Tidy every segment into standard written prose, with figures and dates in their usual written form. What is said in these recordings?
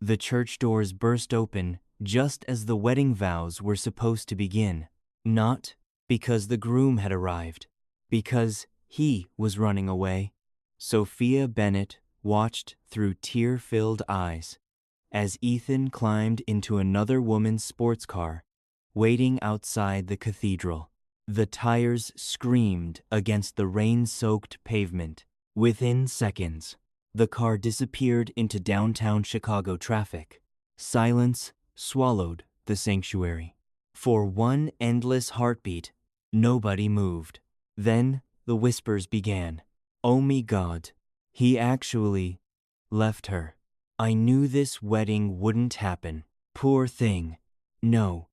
The church doors burst open just as the wedding vows were supposed to begin. Not because the groom had arrived, because he was running away. Sophia Bennett watched through tear-filled eyes as Ethan climbed into another woman's sports car, waiting outside the cathedral. The tires screamed against the rain-soaked pavement. Within seconds, the car disappeared into downtown Chicago traffic. Silence swallowed the sanctuary. For one endless heartbeat, nobody moved. Then the whispers began. "Oh my God, he actually left her. I knew this wedding wouldn't happen. Poor thing. No,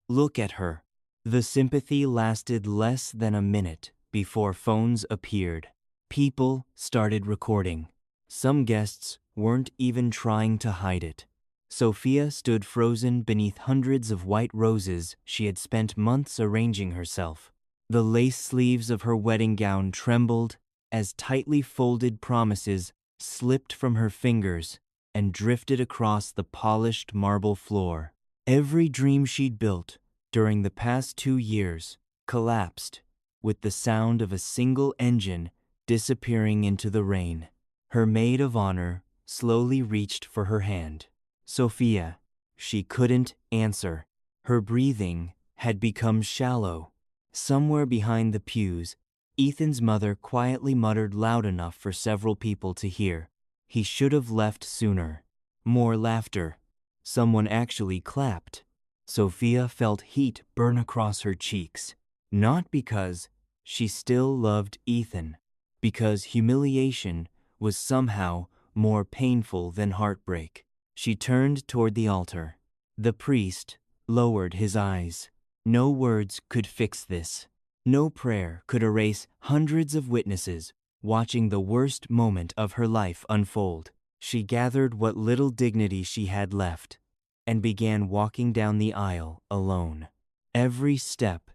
look at her." The sympathy lasted less than a minute before phones appeared. People started recording. Some guests weren't even trying to hide it. Sophia stood frozen beneath hundreds of white roses she had spent months arranging herself. The lace sleeves of her wedding gown trembled as tightly folded promises slipped from her fingers and drifted across the polished marble floor. Every dream she'd built during the past 2 years collapsed with the sound of a single engine disappearing into the rain. Her maid of honor slowly reached for her hand. Sophia. She couldn't answer. Her breathing had become shallow. Somewhere behind the pews, Ethan's mother quietly muttered loud enough for several people to hear. He should have left sooner. More laughter. Someone actually clapped. Sophia felt heat burn across her cheeks. Not because she still loved Ethan, because humiliation was somehow more painful than heartbreak. She turned toward the altar. The priest lowered his eyes. No words could fix this. No prayer could erase hundreds of witnesses watching the worst moment of her life unfold. She gathered what little dignity she had left and began walking down the aisle alone. Every step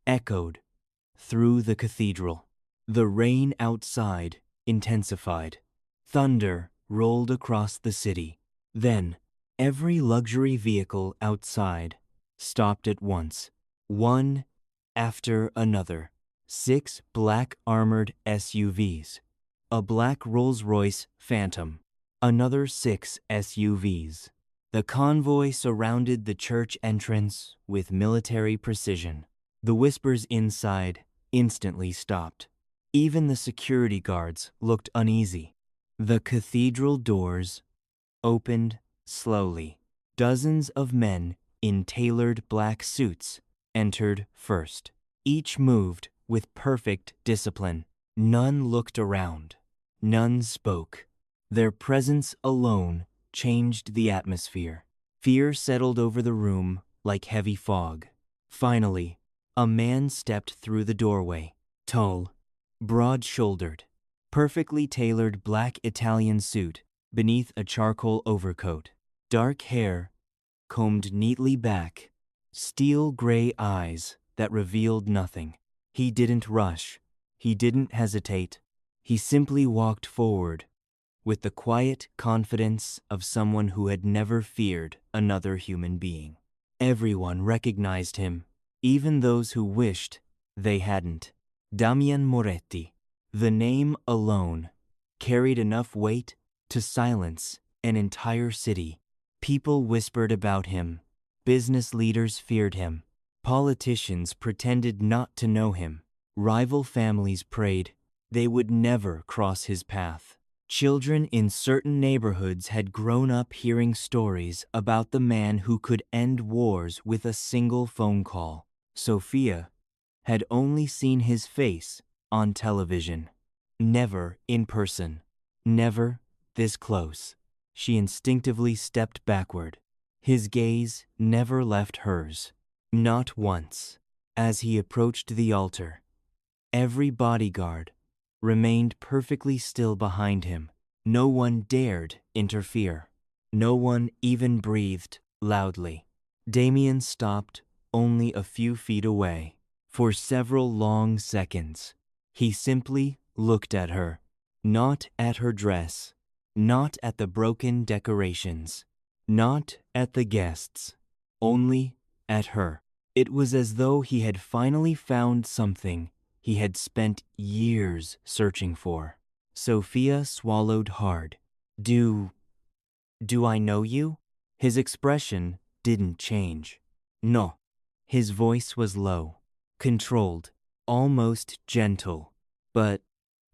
echoed through the cathedral. The rain outside intensified. Thunder rolled across the city. Then, every luxury vehicle outside stopped at once, one after another. 6 black armored SUVs, a black Rolls-Royce Phantom, another 6 SUVs. The convoy surrounded the church entrance with military precision. The whispers inside instantly stopped. Even the security guards looked uneasy. The cathedral doors opened slowly. Dozens of men in tailored black suits entered first. Each moved with perfect discipline. None looked around. None spoke. Their presence alone changed the atmosphere. Fear settled over the room like heavy fog. Finally, a man stepped through the doorway. Tall, broad-shouldered, perfectly tailored black Italian suit beneath a charcoal overcoat. Dark hair combed neatly back. Steel gray eyes that revealed nothing. He didn't rush. He didn't hesitate. He simply walked forward with the quiet confidence of someone who had never feared another human being. Everyone recognized him, even those who wished they hadn't. Damian Moretti. The name alone carried enough weight to silence an entire city. People whispered about him. Business leaders feared him. Politicians pretended not to know him. Rival families prayed they would never cross his path. Children in certain neighborhoods had grown up hearing stories about the man who could end wars with a single phone call. Sophia had only seen his face on television, never in person, never this close. She instinctively stepped backward. His gaze never left hers, not once. As he approached the altar, every bodyguard remained perfectly still behind him. No one dared interfere. No one even breathed loudly. Damian stopped only a few feet away. For several long seconds, he simply looked at her, not at her dress, not at the broken decorations, Not at the guests, only at her. It was as though he had finally found something he had spent years searching for. Sophia swallowed hard. Do I know you? His expression didn't change. No. His voice was low, controlled, almost gentle. But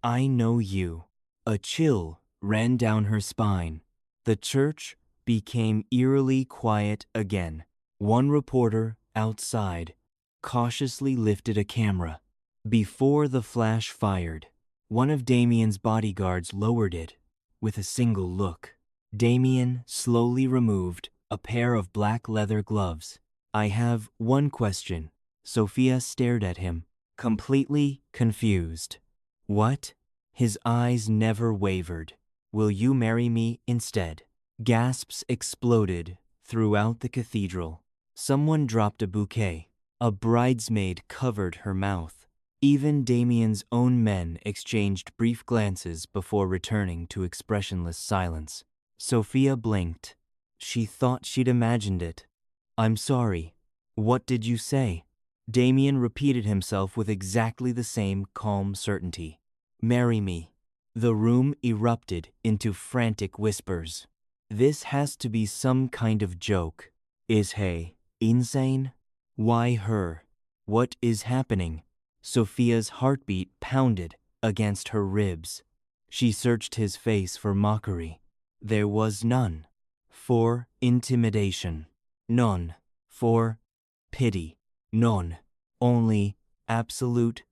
I know you. A chill ran down her spine. The church became eerily quiet again. One reporter outside cautiously lifted a camera. Before the flash fired, one of Damian's bodyguards lowered it with a single look. Damian slowly removed a pair of black leather gloves. I have one question. Sophia stared at him, completely confused. What? His eyes never wavered. Will you marry me instead? Gasps exploded throughout the cathedral. Someone dropped a bouquet. A bridesmaid covered her mouth. Even Damian's own men exchanged brief glances before returning to expressionless silence. Sophia blinked. She thought she'd imagined it. I'm sorry. What did you say? Damian repeated himself with exactly the same calm certainty. Marry me. The room erupted into frantic whispers. This has to be some kind of joke. Is he insane? Why her? What is happening? Sophia's heartbeat pounded against her ribs. She searched his face for mockery. There was none. For intimidation. None. For pity. None. Only absolute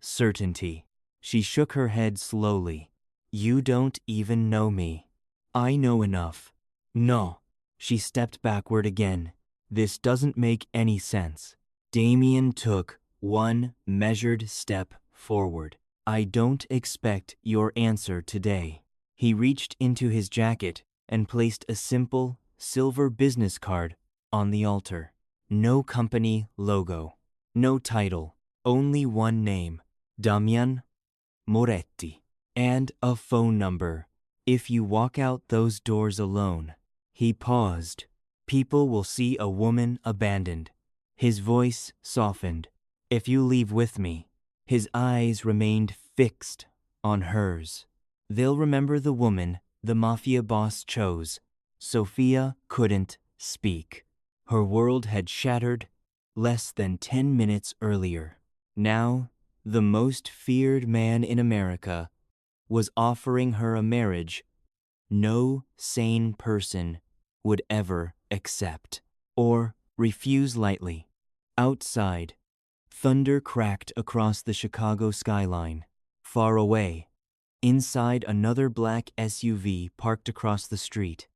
certainty. She shook her head slowly. You don't even know me. I know enough. No. She stepped backward again. This doesn't make any sense. Damian took one measured step forward. I don't expect your answer today. He reached into his jacket and placed a simple silver business card on the altar. No company logo. No title. Only one name. Damian Moretti. And a phone number. If you walk out those doors alone. He paused. People will see a woman abandoned. His voice softened. If you leave with me. His eyes remained fixed on hers. They'll remember the woman the Mafia Boss chose. Sophia couldn't speak. Her world had shattered less than 10 minutes earlier. Now, the most feared man in America was offering her a marriage no sane person would ever accept or refuse lightly. Outside, thunder cracked across the Chicago skyline. Far away, inside another black SUV parked across the street,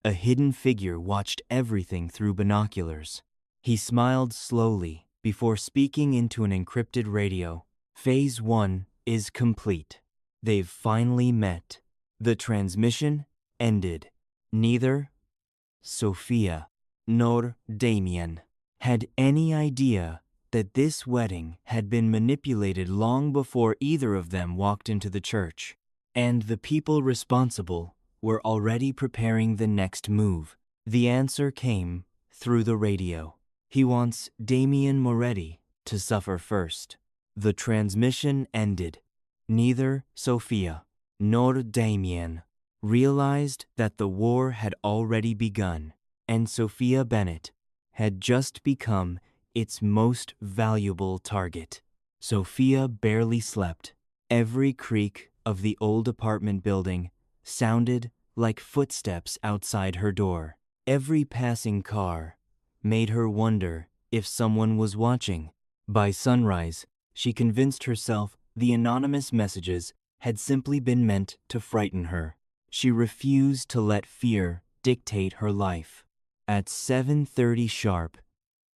a hidden figure watched everything through binoculars. He smiled slowly before speaking into an encrypted radio. Phase 1 is complete. They've finally met. The transmission ended. Neither Sophia nor Damian had any idea that this wedding had been manipulated long before either of them walked into the church, and the people responsible were already preparing the next move. The answer came through the radio. He wants Damian Moretti to suffer first. The transmission ended. Neither Sophia nor Damian realized that the war had already begun, and Sophia Bennett had just become its most valuable target. Sophia barely slept. Every creak of the old apartment building sounded like footsteps outside her door. Every passing car made her wonder if someone was watching. By sunrise, she convinced herself the anonymous messages had simply been meant to frighten her. She refused to let fear dictate her life. At 7:30 sharp,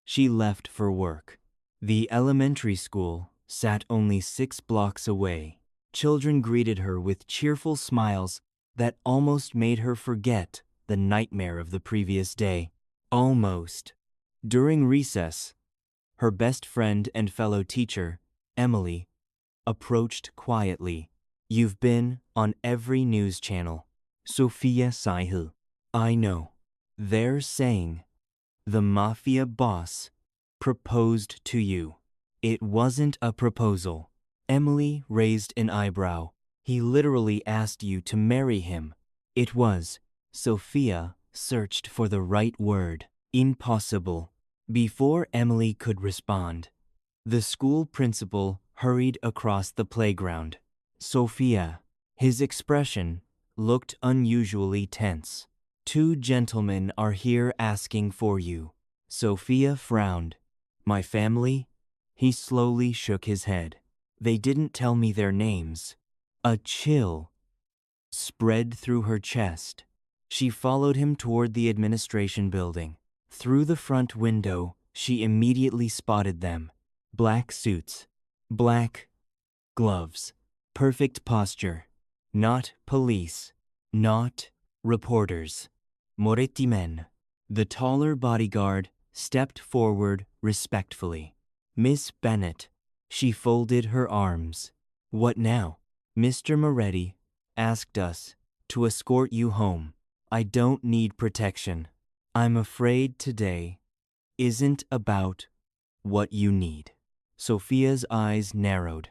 she left for work. The elementary school sat only 6 blocks away. Children greeted her with cheerful smiles that almost made her forget the nightmare of the previous day. Almost. During recess, her best friend and fellow teacher, Emily, approached quietly. You've been on every news channel. Sophia sighed. I know. They're saying the Mafia Boss proposed to you. It wasn't a proposal. Emily raised an eyebrow. He literally asked you to marry him. It was. Sophia searched for the right word. Impossible. Before Emily could respond, the school principal hurried across the playground. Sophia, his expression looked unusually tense. Two gentlemen are here asking for you. Sophia frowned. My family? He slowly shook his head. They didn't tell me their names. A chill spread through her chest. She followed him toward the administration building. Through the front window, she immediately spotted them. Black suits, black gloves, perfect posture. Not police, not reporters. Moretti men. The taller bodyguard stepped forward respectfully. Miss Bennet. She folded her arms. What now? Mr. Moretti asked us to escort you home. I don't need protection. I'm afraid today isn't about what you need. Sophia's eyes narrowed.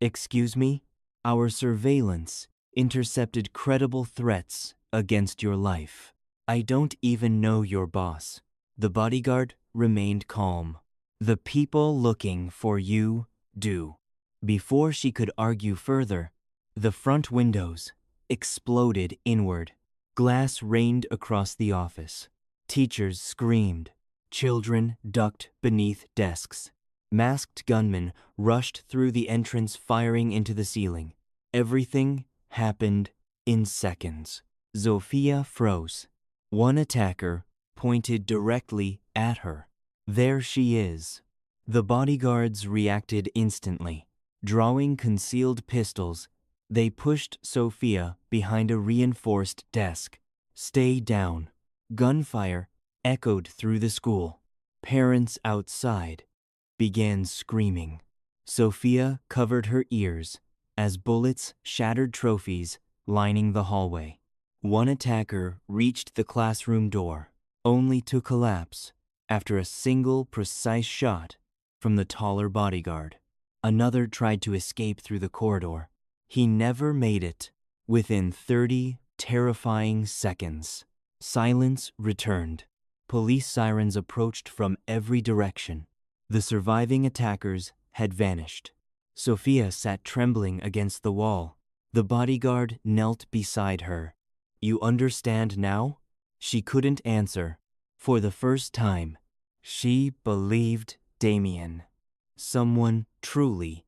Excuse me? Our surveillance intercepted credible threats against your life. I don't even know your boss. The bodyguard remained calm. The people looking for you do. Before she could argue further, the front windows exploded inward. Glass rained across the office. Teachers screamed. Children ducked beneath desks. Masked gunmen rushed through the entrance, firing into the ceiling. Everything happened in seconds. Sophia froze. One attacker pointed directly at her. There she is. The bodyguards reacted instantly. Drawing concealed pistols, they pushed Sophia behind a reinforced desk. Stay down. Gunfire echoed through the school. Parents outside began screaming. Sophia covered her ears as bullets shattered trophies lining the hallway. One attacker reached the classroom door, only to collapse after a single precise shot from the taller bodyguard. Another tried to escape through the corridor. He never made it. Within 30 terrifying seconds, silence returned. Police sirens approached from every direction. The surviving attackers had vanished. Sophia sat trembling against the wall. The bodyguard knelt beside her. You understand now? She couldn't answer. For the first time, she believed Damian. Someone truly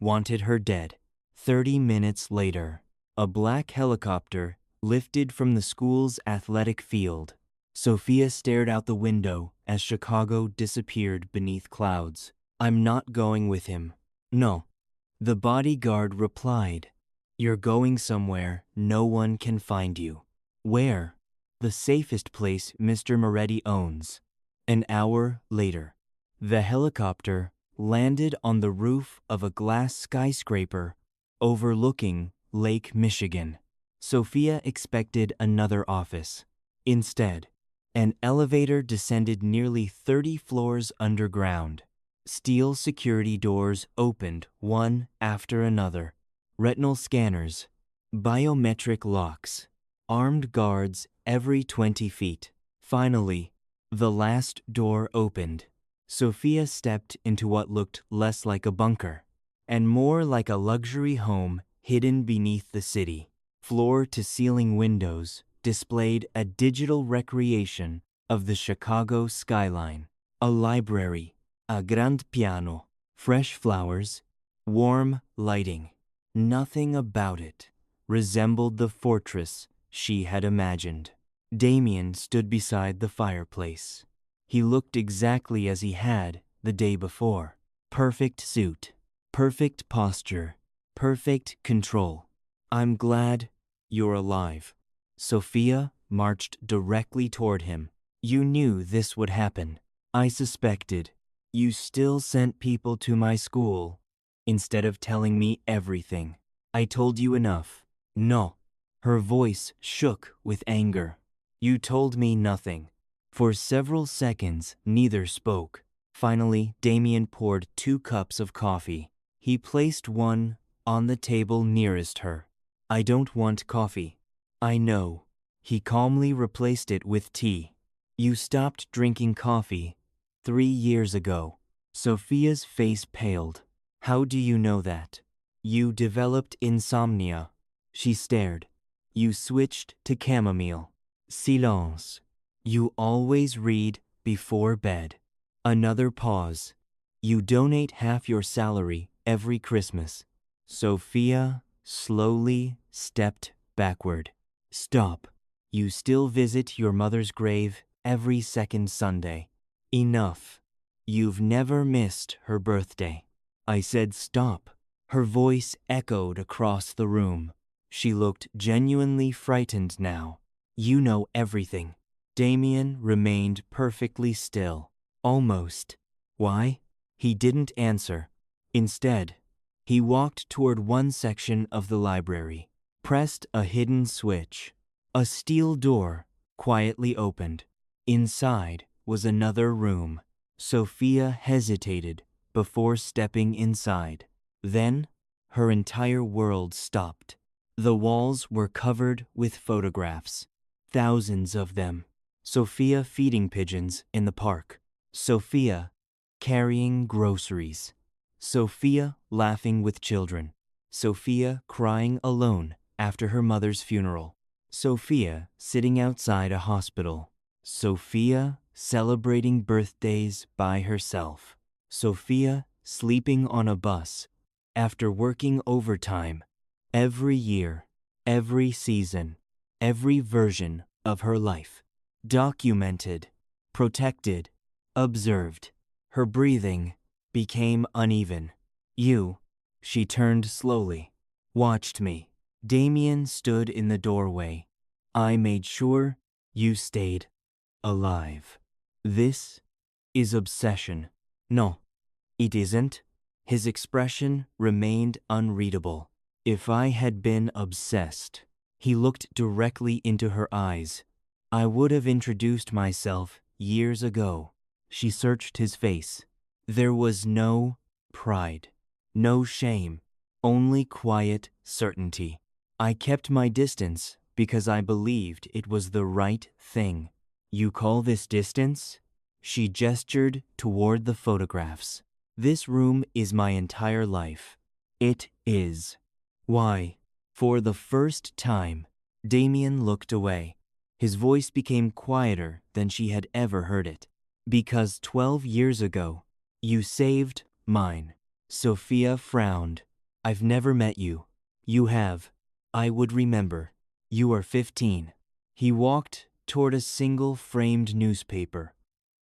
wanted her dead. 30 minutes later, a black helicopter lifted from the school's athletic field. Sophia stared out the window as Chicago disappeared beneath clouds. I'm not going with him. No. The bodyguard replied. You're going somewhere no one can find you. Where? The safest place Mr. Moretti owns. An hour later, the helicopter landed on the roof of a glass skyscraper overlooking Lake Michigan. Sophia expected another office. Instead, an elevator descended nearly 30 floors underground. Steel security doors opened one after another. Retinal scanners, biometric locks, armed guards every 20 feet. Finally, the last door opened. Sophia stepped into what looked less like a bunker and more like a luxury home hidden beneath the city. Floor-to-ceiling windows displayed a digital recreation of the Chicago skyline. A library, a grand piano, fresh flowers, warm lighting. Nothing about it resembled the fortress she had imagined. Damian stood beside the fireplace. He looked exactly as he had the day before. Perfect suit, perfect posture, perfect control. I'm glad you're alive. Sophia marched directly toward him. You knew this would happen. I suspected. You still sent people to my school instead of telling me everything. I told you enough. No. Her voice shook with anger. You told me nothing. For several seconds, neither spoke. Finally, Damian poured 2 cups of coffee. He placed one on the table nearest her. I don't want coffee. I know. He calmly replaced it with tea. You stopped drinking coffee 3 years ago. Sophia's face paled. How do you know that? You developed insomnia. She stared. You switched to chamomile. Silence. You always read before bed. Another pause. You donate half your salary every Christmas. Sophia slowly stepped backward. Stop. You still visit your mother's grave every second Sunday. Enough. You've never missed her birthday. I said stop. Her voice echoed across the room. She looked genuinely frightened now. You know everything. Damian remained perfectly still. Almost. Why? He didn't answer. Instead, he walked toward one section of the library, pressed a hidden switch. A steel door quietly opened. Inside was another room. Sophia hesitated before stepping inside. Then, her entire world stopped. The walls were covered with photographs, thousands of them. Sophia feeding pigeons in the park. Sophia carrying groceries. Sophia laughing with children. Sophia crying alone after her mother's funeral. Sophia sitting outside a hospital. Sophia celebrating birthdays by herself. Sophia sleeping on a bus after working overtime. Every year, every season, every version of her life. Documented, protected, observed. Her breathing became uneven. You, she turned slowly, watched me. Damian stood in the doorway. I made sure you stayed alive. This is obsession. No, it isn't. His expression remained unreadable. If I had been obsessed, he looked directly into her eyes. I would have introduced myself years ago. She searched his face. There was no pride, no shame, only quiet certainty. I kept my distance because I believed it was the right thing. You call this distance? She gestured toward the photographs. This room is my entire life. It is. Why? For the first time, Damian looked away. His voice became quieter than she had ever heard it. Because 12 years ago, you saved mine. Sophia frowned. I've never met you. You have. I would remember. You are 15. He walked toward a single framed newspaper,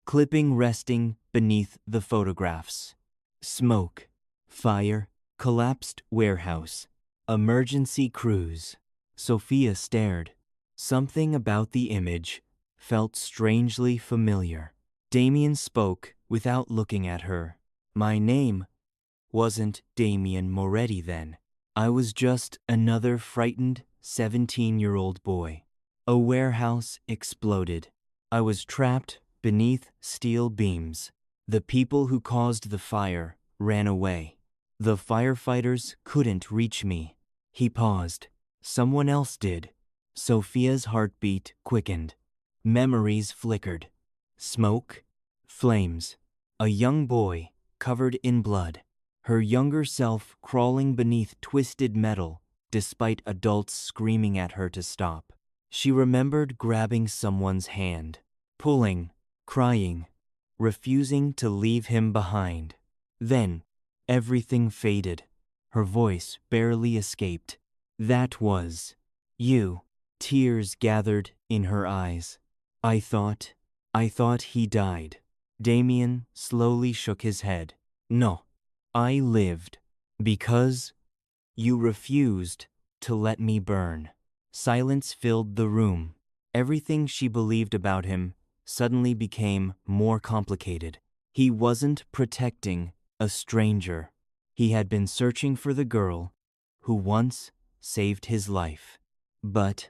clipping resting beneath the photographs. Smoke, fire, collapsed warehouse, emergency crews. Sophia stared. Something about the image felt strangely familiar. Damian spoke without looking at her. My name wasn't Damian Moretti then. I was just another frightened 17-year-old boy. A warehouse exploded. I was trapped beneath steel beams. The people who caused the fire ran away. The firefighters couldn't reach me. He paused. Someone else did. Sophia's heartbeat quickened. Memories flickered. Smoke, flames. A young boy covered in blood. Her younger self crawling beneath twisted metal despite adults screaming at her to stop. She remembered grabbing someone's hand, pulling, crying, refusing to leave him behind. Then, everything faded. Her voice barely escaped. That was you. Tears gathered in her eyes. I thought he died. Damian slowly shook his head. No, I lived. Because you refused to let me burn. Silence filled the room. Everything she believed about him suddenly became more complicated. He wasn't protecting a stranger. He had been searching for the girl who once saved his life. But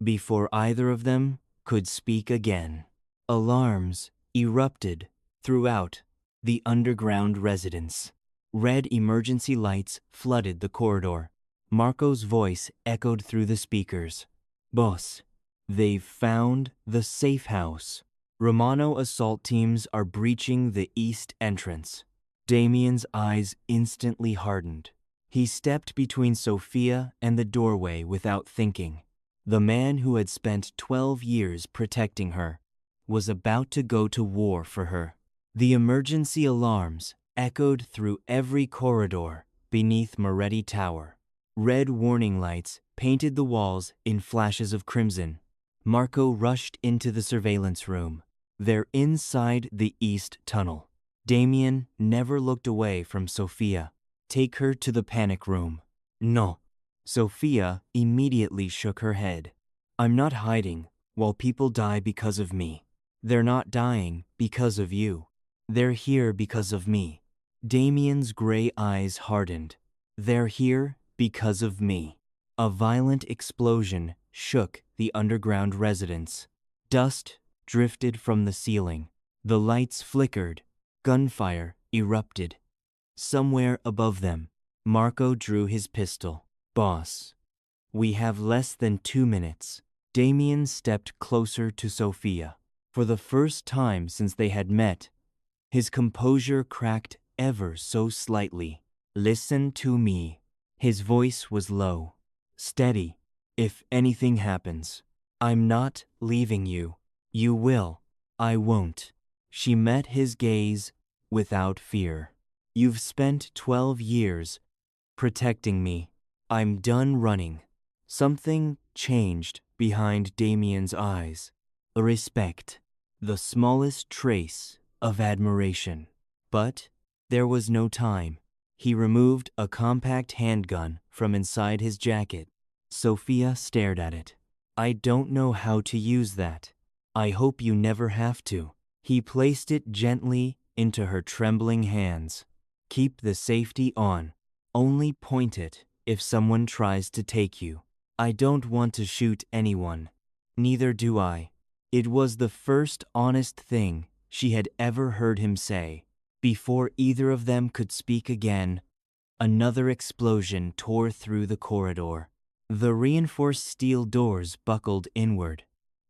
before either of them could speak again. Alarms erupted throughout the underground residence. Red emergency lights flooded the corridor. Marco's voice echoed through the speakers. Boss, they've found the safe house. Romano assault teams are breaching the east entrance. Damian's eyes instantly hardened. He stepped between Sophia and the doorway without thinking. The man who had spent 12 years protecting her was about to go to war for her. The emergency alarms echoed through every corridor beneath Moretti Tower. Red warning lights painted the walls in flashes of crimson. Marco rushed into the surveillance room. They're inside the east tunnel. Damian never looked away from Sophia. Take her to the panic room. No. Sophia immediately shook her head. I'm not hiding while people die because of me. They're not dying because of you. They're here because of me. Damian's gray eyes hardened. They're here because of me. A violent explosion shook the underground residence. Dust drifted from the ceiling. The lights flickered. Gunfire erupted. Somewhere above them, Marco drew his pistol. Boss, we have less than 2 minutes. Damian stepped closer to Sophia. For the first time since they had met, his composure cracked ever so slightly. Listen to me. His voice was low, steady. If anything happens, I'm not leaving you. You will. I won't. She met his gaze without fear. You've spent 12 years protecting me. I'm done running. Something changed behind Damian's eyes. A respect, the smallest trace of admiration. But there was no time. He removed a compact handgun from inside his jacket. Sophia stared at it. I don't know how to use that. I hope you never have to. He placed it gently into her trembling hands. Keep the safety on. Only point it if someone tries to take you. I don't want to shoot anyone. Neither do I. It was the first honest thing she had ever heard him say. Before either of them could speak again, another explosion tore through the corridor. The reinforced steel doors buckled inward.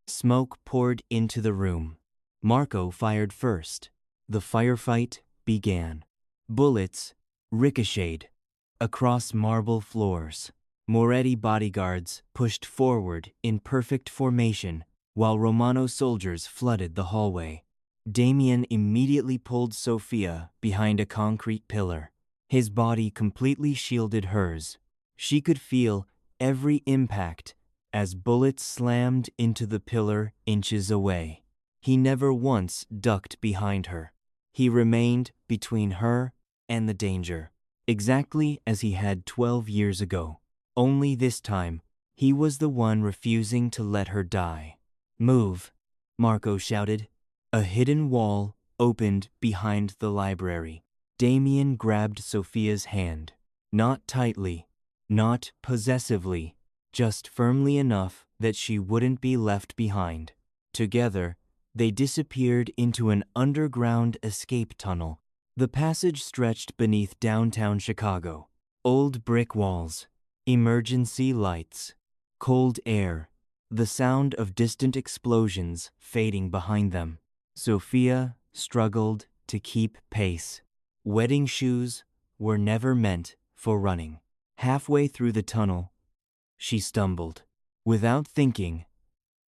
Smoke poured into the room. Marco fired first. The firefight began. Bullets ricocheted across marble floors. Moretti bodyguards pushed forward in perfect formation while Romano soldiers flooded the hallway. Damian immediately pulled Sophia behind a concrete pillar. His body completely shielded hers. She could feel every impact as bullets slammed into the pillar inches away. He never once ducked behind her. He remained between her and the danger, exactly as he had 12 years ago. Only this time, he was the one refusing to let her die. Move, Marco shouted. A hidden wall opened behind the library. Damian grabbed Sophia's hand. Not tightly, not possessively, just firmly enough that she wouldn't be left behind. Together, they disappeared into an underground escape tunnel. The passage stretched beneath downtown Chicago. Old brick walls, emergency lights, cold air, the sound of distant explosions fading behind them. Sophia struggled to keep pace. Wedding shoes were never meant for running. Halfway through the tunnel, she stumbled. Without thinking,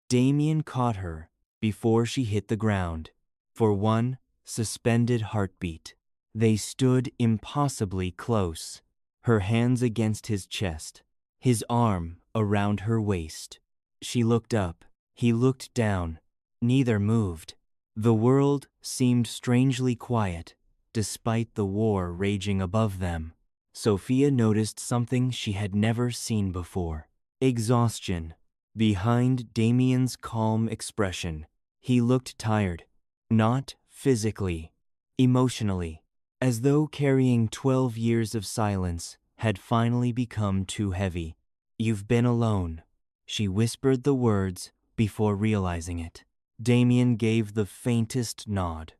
Damian caught her before she hit the ground. For one suspended heartbeat, they stood impossibly close, her hands against his chest, his arm around her waist. She looked up. He looked down. Neither moved. The world seemed strangely quiet, despite the war raging above them. Sophia noticed something she had never seen before. Exhaustion. Behind Damian's calm expression, he looked tired. Not physically, emotionally, as though carrying 12 years of silence had finally become too heavy. You've been alone. She whispered the words before realizing it. Damian gave the faintest nod.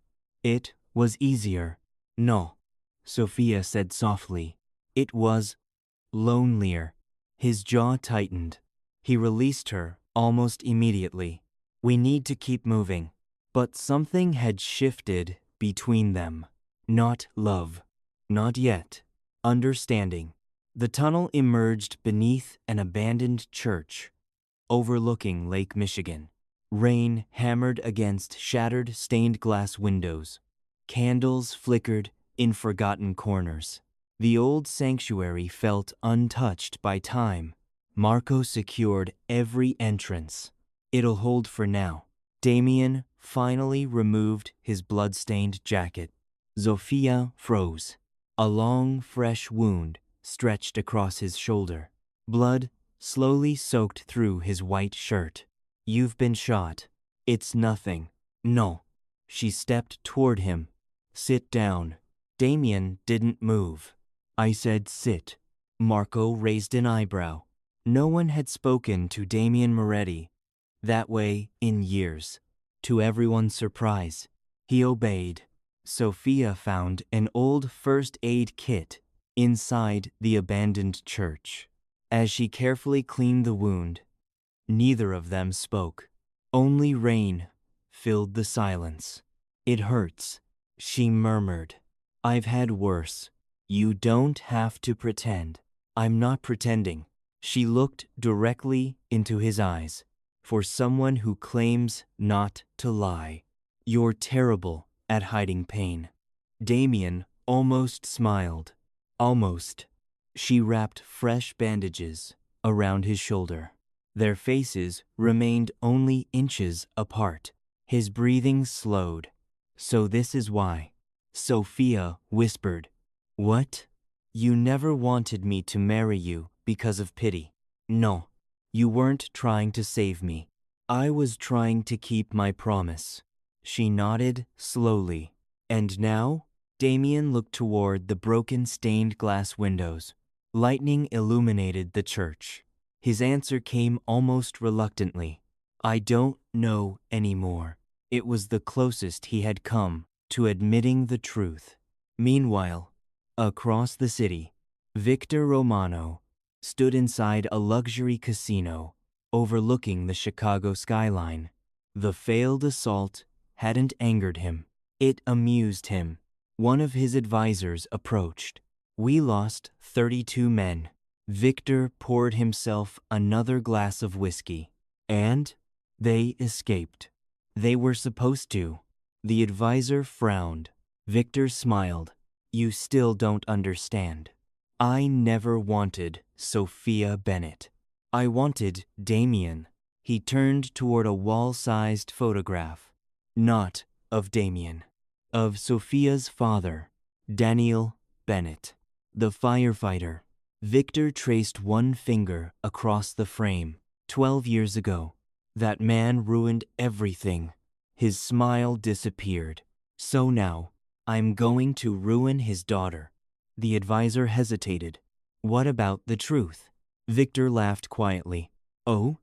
It was easier. No, Sophia said softly. It was lonelier. His jaw tightened. He released her almost immediately. We need to keep moving. But something had shifted between them. Not love. Not yet. Understanding. The tunnel emerged beneath an abandoned church, overlooking Lake Michigan. Rain hammered against shattered stained glass windows. Candles flickered in forgotten corners. The old sanctuary felt untouched by time. Marco secured every entrance. It'll hold for now. Damian finally removed his blood-stained jacket. Sophia froze. A long, fresh wound stretched across his shoulder. Blood slowly soaked through his white shirt. You've been shot. It's nothing. No. She stepped toward him. Sit down. Damian didn't move. I said sit. Marco raised an eyebrow. No one had spoken to Damian Moretti that way in years. To everyone's surprise, he obeyed. Sophia found an old first aid kit inside the abandoned church. As she carefully cleaned the wound, neither of them spoke. Only rain filled the silence. It hurts, she murmured. I've had worse. You don't have to pretend. I'm not pretending. She looked directly into his eyes. For someone who claims not to lie, you're terrible at hiding pain. Damian almost smiled. Almost. She wrapped fresh bandages around his shoulder. Their faces remained only inches apart. His breathing slowed. So this is why. Sophia whispered. What? You never wanted me to marry you because of pity. No, you weren't trying to save me. I was trying to keep my promise. She nodded slowly. And now? Damian looked toward the broken stained glass windows. Lightning illuminated the church. His answer came almost reluctantly. I don't know anymore. It was the closest he had come to admitting the truth. Meanwhile, across the city, Victor Romano stood inside a luxury casino overlooking the Chicago skyline. The failed assault hadn't angered him. It amused him. One of his advisors approached. We lost 32 men. Victor poured himself another glass of whiskey. And they escaped. They were supposed to. The advisor frowned. Victor smiled. You still don't understand. I never wanted Sophia Bennett. I wanted Damian. He turned toward a wall-sized photograph. Not of Damian. Of Sophia's father, Daniel Bennett, the firefighter. Victor traced one finger across the frame. 12 years ago. That man ruined everything. His smile disappeared. So now, I'm going to ruin his daughter. The advisor hesitated. What about the truth? Victor laughed quietly. Oh,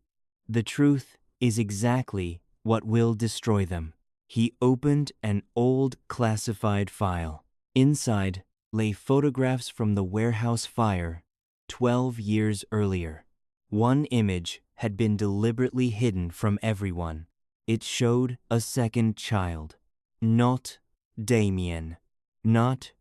the truth is exactly what will destroy them. He opened an old classified file. Inside lay photographs from the warehouse fire 12 years earlier. One image had been deliberately hidden from everyone. It showed a second child. Not Damian. Not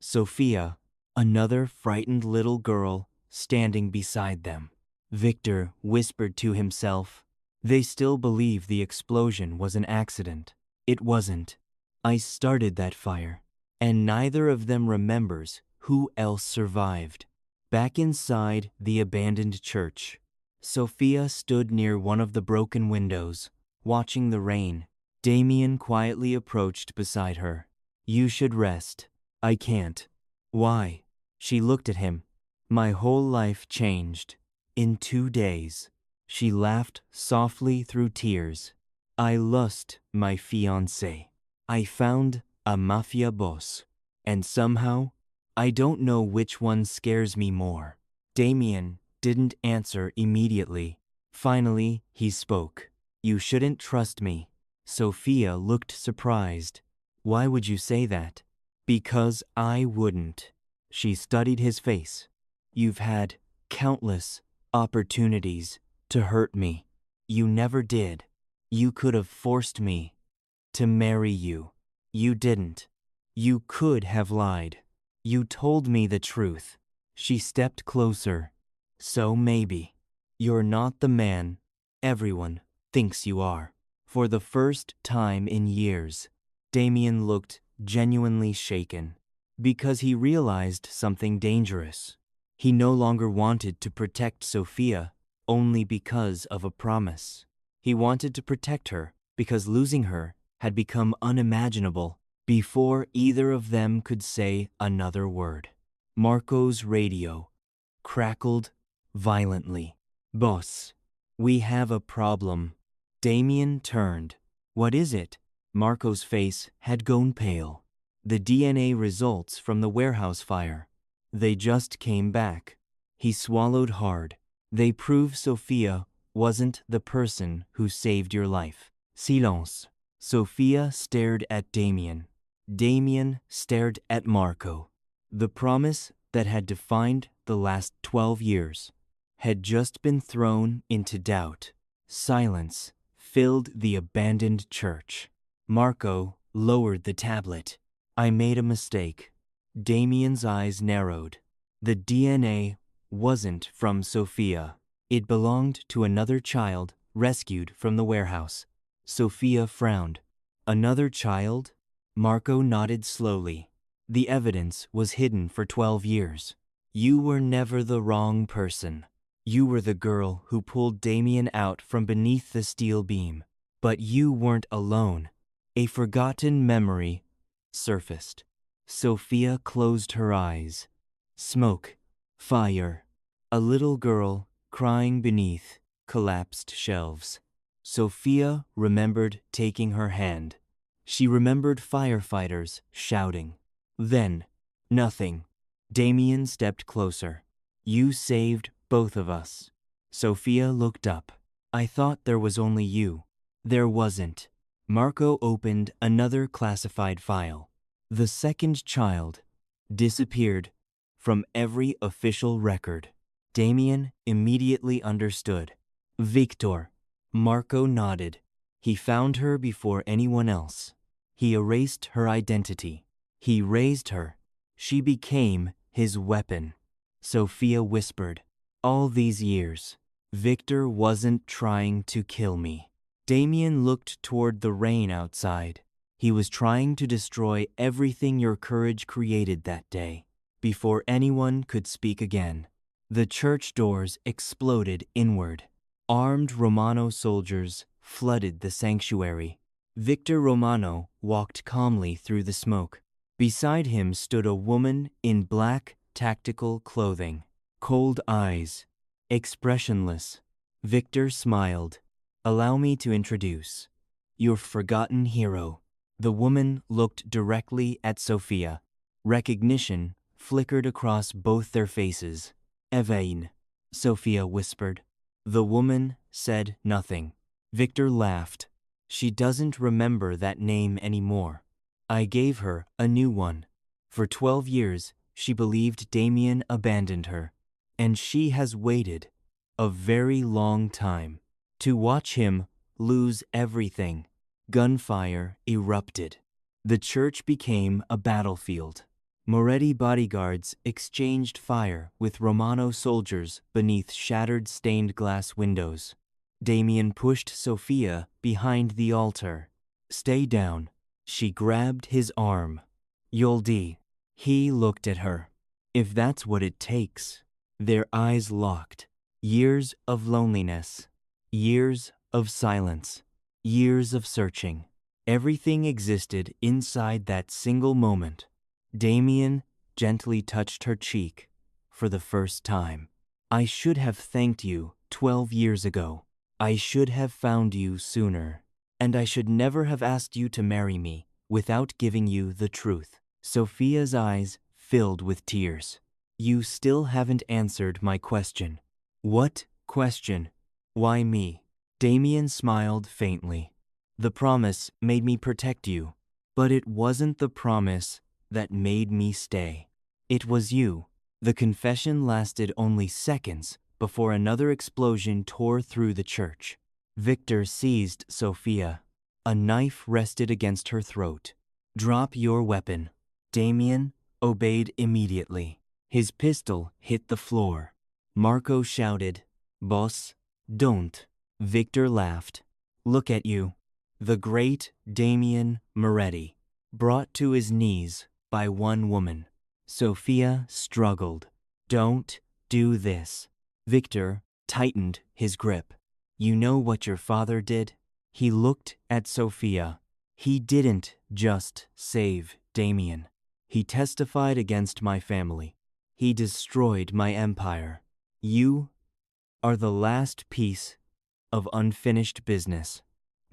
Sophia, another frightened little girl standing beside them. Victor whispered to himself, they still believe the explosion was an accident. It wasn't. I started that fire, and neither of them remembers who else survived. Back inside the abandoned church, Sophia stood near one of the broken windows, watching the rain. Damian quietly approached beside her. You should rest. I can't. Why? She looked at him. My whole life changed. In 2 days. She laughed softly through tears. I lost my fiancé. I found a Mafia Boss. And somehow, I don't know which one scares me more. Damian didn't answer immediately. Finally, he spoke. You shouldn't trust me. Sophia looked surprised. Why would you say that? Because I wouldn't. She studied his face. You've had countless opportunities to hurt me. You never did. You could have forced me to marry you. You didn't. You could have lied. You told me the truth. She stepped closer. So maybe you're not the man everyone thinks you are. For the first time in years, Damian looked genuinely shaken because he realized something dangerous. He no longer wanted to protect Sophia only because of a promise. He wanted to protect her because losing her had become unimaginable before either of them could say another word. Marco's radio crackled violently. Boss, we have a problem. Damian turned. What is it? Marco's face had gone pale. The DNA results from the warehouse fire. They just came back. He swallowed hard. They prove Sophia wasn't the person who saved your life. Silence. Sophia stared at Damian. Damian stared at Marco. The promise that had defined the last 12 years had just been thrown into doubt. Silence filled the abandoned church. Marco lowered the tablet. I made a mistake. Damian's eyes narrowed. The DNA wasn't from Sophia. It belonged to another child rescued from the warehouse. Sophia frowned. Another child? Marco nodded slowly. The evidence was hidden for 12 years. You were never the wrong person. You were the girl who pulled Damian out from beneath the steel beam. But you weren't alone. A forgotten memory surfaced. Sophia closed her eyes. Smoke, fire, a little girl crying beneath collapsed shelves. Sophia remembered taking her hand. She remembered firefighters shouting. Then, nothing. Damian stepped closer. You saved both of us. Sophia looked up. I thought there was only you. There wasn't. Marco opened another classified file. The second child disappeared from every official record. Damian immediately understood. Victor. Marco nodded. He found her before anyone else. He erased her identity. He raised her. She became his weapon. Sophia whispered. All these years, Victor wasn't trying to kill me. Damian looked toward the rain outside. He was trying to destroy everything your courage created that day. Before anyone could speak again, the church doors exploded inward. Armed Romano soldiers flooded the sanctuary. Victor Romano walked calmly through the smoke. Beside him stood a woman in black tactical clothing. Cold eyes, expressionless. Victor smiled. Allow me to introduce your forgotten hero. The woman looked directly at Sophia. Recognition flickered across both their faces. Evaine, Sophia whispered. The woman said nothing. Victor laughed. She doesn't remember that name anymore. I gave her a new one. For 12 years, she believed Damian abandoned her. And she has waited a very long time to watch him lose everything. Gunfire erupted. The church became a battlefield. Moretti bodyguards exchanged fire with Romano soldiers beneath shattered stained glass windows. Damian pushed Sophia behind the altar. Stay down. She grabbed his arm. Yoldi. He looked at her. If that's what it takes. Their eyes locked. Years of loneliness. Years of silence. Years of searching. Everything existed inside that single moment. Damian gently touched her cheek for the first time. I should have thanked you 12 years ago. I should have found you sooner. And I should never have asked you to marry me without giving you the truth. Sophia's eyes filled with tears. You still haven't answered my question. What question? Why me? Damian smiled faintly. The promise made me protect you, but it wasn't the promise that made me stay. It was you. The confession lasted only seconds before another explosion tore through the church. Victor seized Sophia. A knife rested against her throat. Drop your weapon. Damian obeyed immediately. His pistol hit the floor. Marco shouted, "Boss, don't." Victor laughed. "Look at you." The great Damian Moretti, brought to his knees by one woman. Sophia struggled. "Don't do this." Victor tightened his grip. "You know what your father did?" He looked at Sophia. "He didn't just save Damian. He testified against my family. He destroyed my empire. You are the last piece of unfinished business."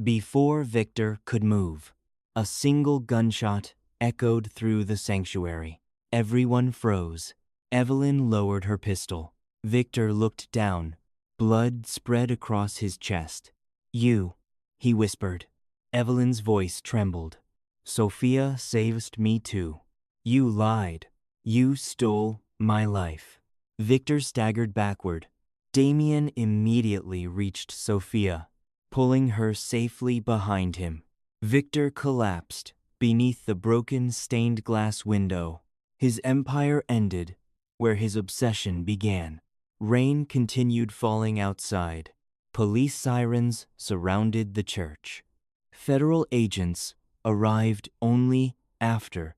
Before Victor could move, a single gunshot echoed through the sanctuary. Everyone froze. Evelyn lowered her pistol. Victor looked down. Blood spread across his chest. "You," he whispered. Evelyn's voice trembled. "Sophia saved me too. You lied. You stole my life." Victor staggered backward. Damian immediately reached Sophia, pulling her safely behind him. Victor collapsed beneath the broken stained glass window. His empire ended where his obsession began. Rain continued falling outside. Police sirens surrounded the church. Federal agents arrived only after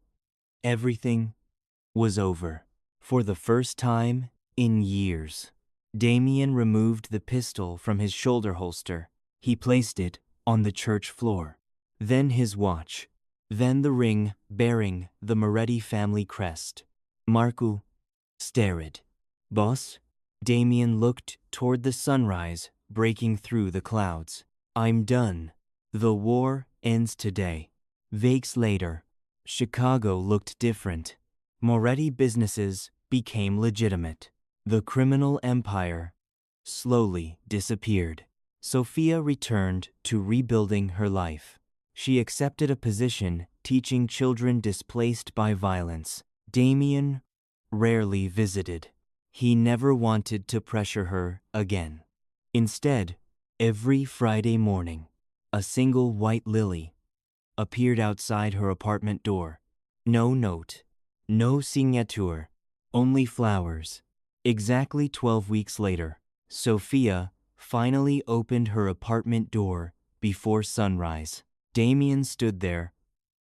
everything was over. For the first time in years, Damian removed the pistol from his shoulder holster. He placed it on the church floor. Then his watch. Then the ring bearing the Moretti family crest. Marco stared. "Boss?" Damian looked toward the sunrise breaking through the clouds. "I'm done. The war ends today." Weeks later, Chicago looked different. Moretti businesses became legitimate. The criminal empire slowly disappeared. Sophia returned to rebuilding her life. She accepted a position teaching children displaced by violence. Damian rarely visited. He never wanted to pressure her again. Instead, every Friday morning, a single white lily appeared outside her apartment door. No note, no signature, only flowers. Exactly 12 weeks later, Sophia finally opened her apartment door before sunrise. Damian stood there,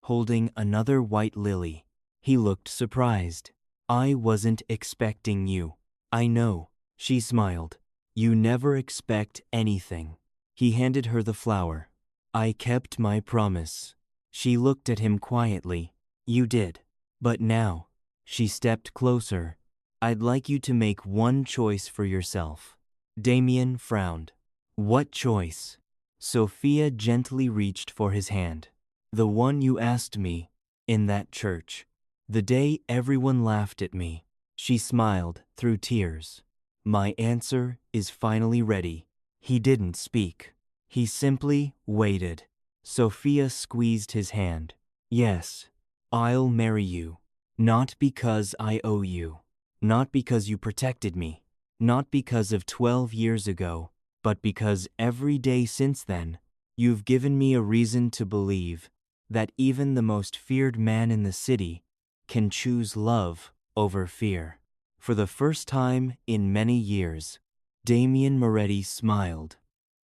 holding another white lily. He looked surprised. "I wasn't expecting you." "I know," she smiled. "You never expect anything." He handed her the flower. "I kept my promise." She looked at him quietly. "You did. But now," she stepped closer, "I'd like you to make one choice for yourself." Damian frowned. "What choice?" Sophia gently reached for his hand. "The one you asked me in that church. The day everyone laughed at me." She smiled through tears. "My answer is finally ready." He didn't speak. He simply waited. Sophia squeezed his hand. "Yes, I'll marry you. Not because I owe you. Not because you protected me. Not because of 12 years ago, but because every day since then, you've given me a reason to believe that even the most feared man in the city can choose love over fear." For the first time in many years, Damian Moretti smiled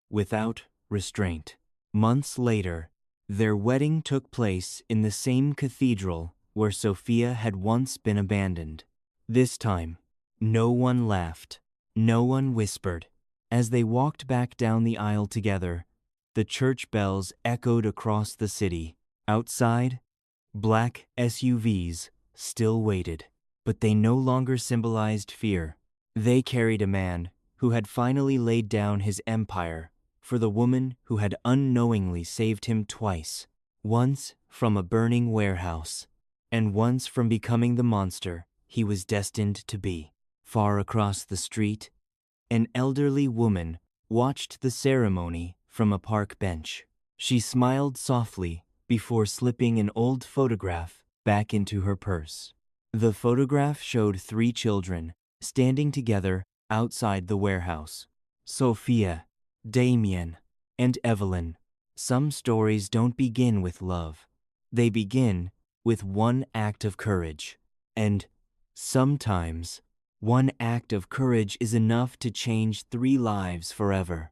without restraint. Months later, their wedding took place in the same cathedral where Sophia had once been abandoned. This time, no one laughed, no one whispered. As they walked back down the aisle together, the church bells echoed across the city. Outside, black SUVs still waited, but they no longer symbolized fear. They carried a man who had finally laid down his empire for the woman who had unknowingly saved him twice, once from a burning warehouse, and once from becoming the monster he was destined to be. Far across the street, an elderly woman watched the ceremony from a park bench. She smiled softly before slipping an old photograph back into her purse. The photograph showed 3 children standing together outside the warehouse. Sophia, Damian, and Evelyn. Some stories don't begin with love. They begin with one act of courage. And sometimes, one act of courage is enough to change 3 lives forever.